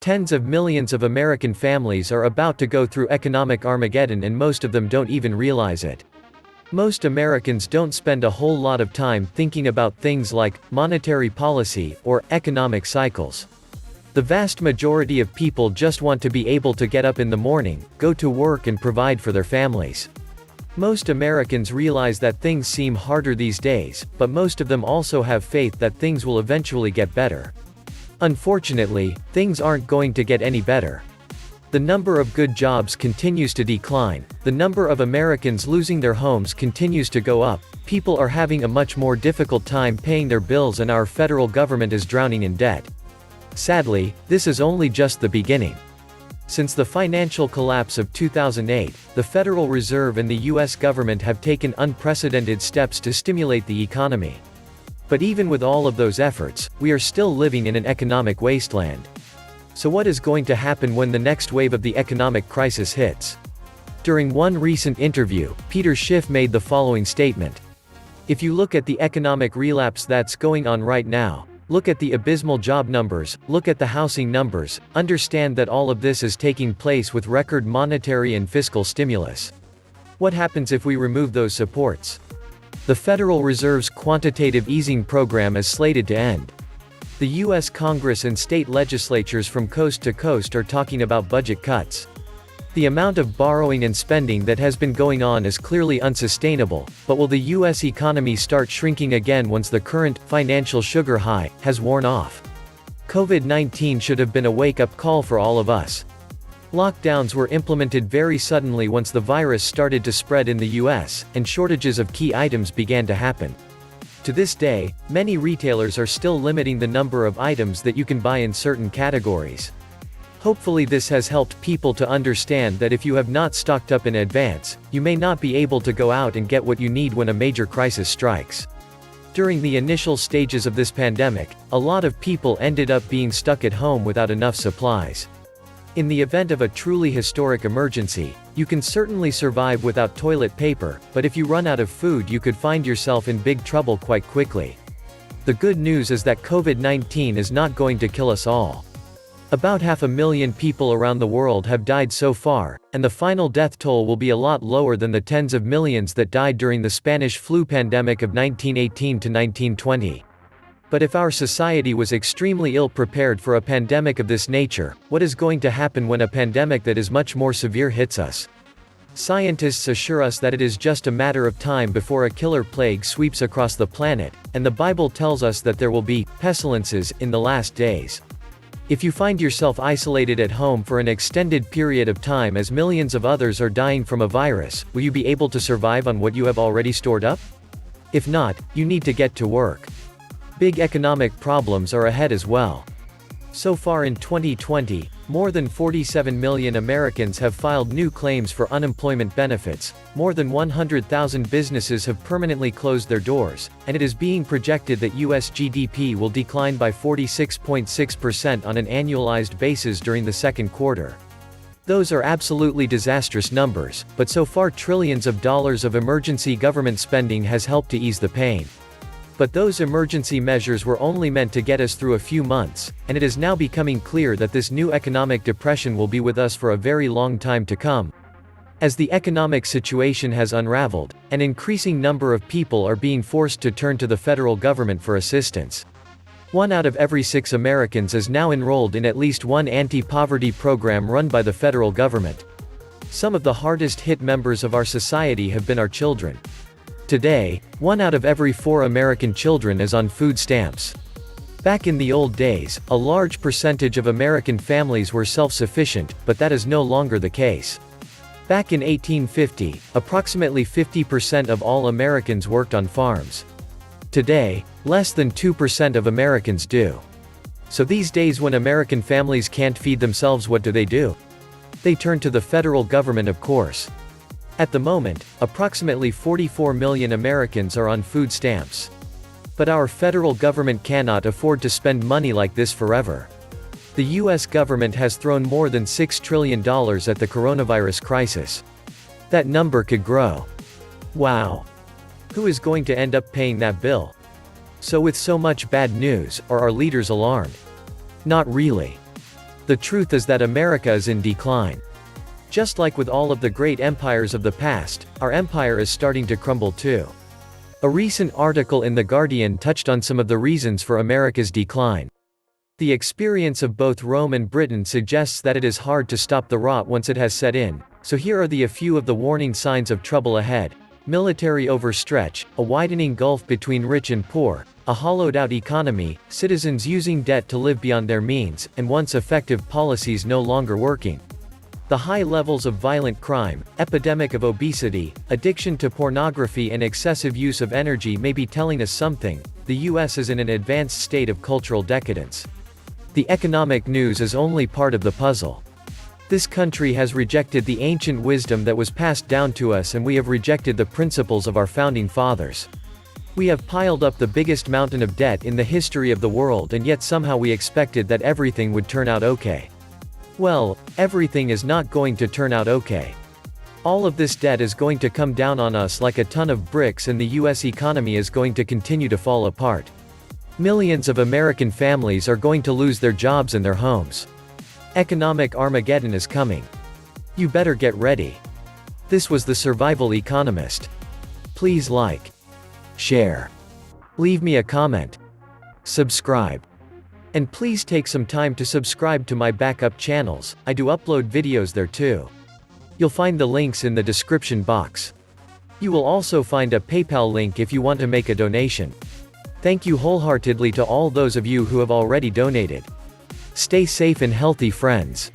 Tens of millions of American families are about to go through economic armageddon, and most of them don't even realize it. Most Americans don't spend a whole lot of time thinking about things like monetary policy or economic cycles. The vast majority of people just want to be able to get up in the morning, go to work, and provide for their families. Most Americans realize that things seem harder these days, but most of them also have faith that things will eventually get better. Unfortunately, things aren't going to get any better. The number of good jobs continues to decline, the number of Americans losing their homes continues to go up, people are having a much more difficult time paying their bills, and our federal government is drowning in debt. Sadly, this is only just the beginning. Since the financial collapse of 2008, the Federal Reserve and the U.S. government have taken unprecedented steps to stimulate the economy. But even with all of those efforts, we are still living in an economic wasteland. So what is going to happen when the next wave of the economic crisis hits? During one recent interview, Peter Schiff made the following statement. If you look at the economic relapse that's going on right now, look at the abysmal job numbers, look at the housing numbers, understand that all of this is taking place with record monetary and fiscal stimulus. What happens if we remove those supports? The Federal Reserve's quantitative easing program is slated to end. The U.S. Congress and state legislatures from coast to coast are talking about budget cuts. The amount of borrowing and spending that has been going on is clearly unsustainable, but will the U.S. economy start shrinking again once the current financial sugar high has worn off? COVID-19 should have been a wake-up call for all of us. Lockdowns were implemented very suddenly once the virus started to spread in the US, and shortages of key items began to happen. To this day, many retailers are still limiting the number of items that you can buy in certain categories. Hopefully this has helped people to understand that if you have not stocked up in advance, you may not be able to go out and get what you need when a major crisis strikes. During the initial stages of this pandemic, a lot of people ended up being stuck at home without enough supplies. In the event of a truly historic emergency, you can certainly survive without toilet paper, but if you run out of food, you could find yourself in big trouble quite quickly. The good news is that COVID-19 is not going to kill us all. About 500,000 people around the world have died so far, and the final death toll will be a lot lower than the tens of millions that died during the Spanish flu pandemic of 1918 to 1920. But if our society was extremely ill-prepared for a pandemic of this nature, what is going to happen when a pandemic that is much more severe hits us? Scientists assure us that it is just a matter of time before a killer plague sweeps across the planet, and the Bible tells us that there will be pestilences in the last days. If you find yourself isolated at home for an extended period of time as millions of others are dying from a virus, will you be able to survive on what you have already stored up? If not, you need to get to work. Big economic problems are ahead as well. So far in 2020, more than 47 million Americans have filed new claims for unemployment benefits, more than 100,000 businesses have permanently closed their doors, and it is being projected that U.S. GDP will decline by 46.6% on an annualized basis during the second quarter. Those are absolutely disastrous numbers, but so far trillions of dollars of emergency government spending has helped to ease the pain. But those emergency measures were only meant to get us through a few months, and it is now becoming clear that this new economic depression will be with us for a very long time to come. As the economic situation has unraveled, an increasing number of people are being forced to turn to the federal government for assistance. 1 out of every 6 Americans is now enrolled in at least one anti-poverty program run by the federal government. Some of the hardest hit members of our society have been our children. Today, 1 out of every 4 American children is on food stamps. Back in the old days, a large percentage of American families were self-sufficient, but that is no longer the case. Back in 1850, approximately 50% of all Americans worked on farms. Today, less than 2% of Americans do. So these days when American families can't feed themselves, what do? They turn to the federal government, of course. At the moment, approximately 44 million Americans are on food stamps. But our federal government cannot afford to spend money like this forever. The U.S. government has thrown more than $6 trillion at the coronavirus crisis. That number could grow. Wow! Who is going to end up paying that bill? So with so much bad news, are our leaders alarmed? Not really. The truth is that America is in decline. Just like with all of the great empires of the past, our empire is starting to crumble too. A recent article in The Guardian touched on some of the reasons for America's decline. The experience of both Rome and Britain suggests that it is hard to stop the rot once it has set in, so here are a few of the warning signs of trouble ahead. Military overstretch, a widening gulf between rich and poor, a hollowed-out economy, citizens using debt to live beyond their means, and once effective policies no longer working. The high levels of violent crime, epidemic of obesity, addiction to pornography and excessive use of energy may be telling us something. The US is in an advanced state of cultural decadence. The economic news is only part of the puzzle. This country has rejected the ancient wisdom that was passed down to us, and we have rejected the principles of our founding fathers. We have piled up the biggest mountain of debt in the history of the world, and yet somehow we expected that everything would turn out okay. Well, everything is not going to turn out okay. All of this debt is going to come down on us like a ton of bricks, and the US economy is going to continue to fall apart. Millions of American families are going to lose their jobs and their homes. Economic Armageddon is coming. You better get ready. This was the Survival Economist. Please like, share, leave me a comment, subscribe. And please take some time to subscribe to my backup channels. I do upload videos there too. You'll find the links in the description box. You will also find a PayPal link if you want to make a donation. Thank you wholeheartedly to all those of you who have already donated. Stay safe and healthy, friends.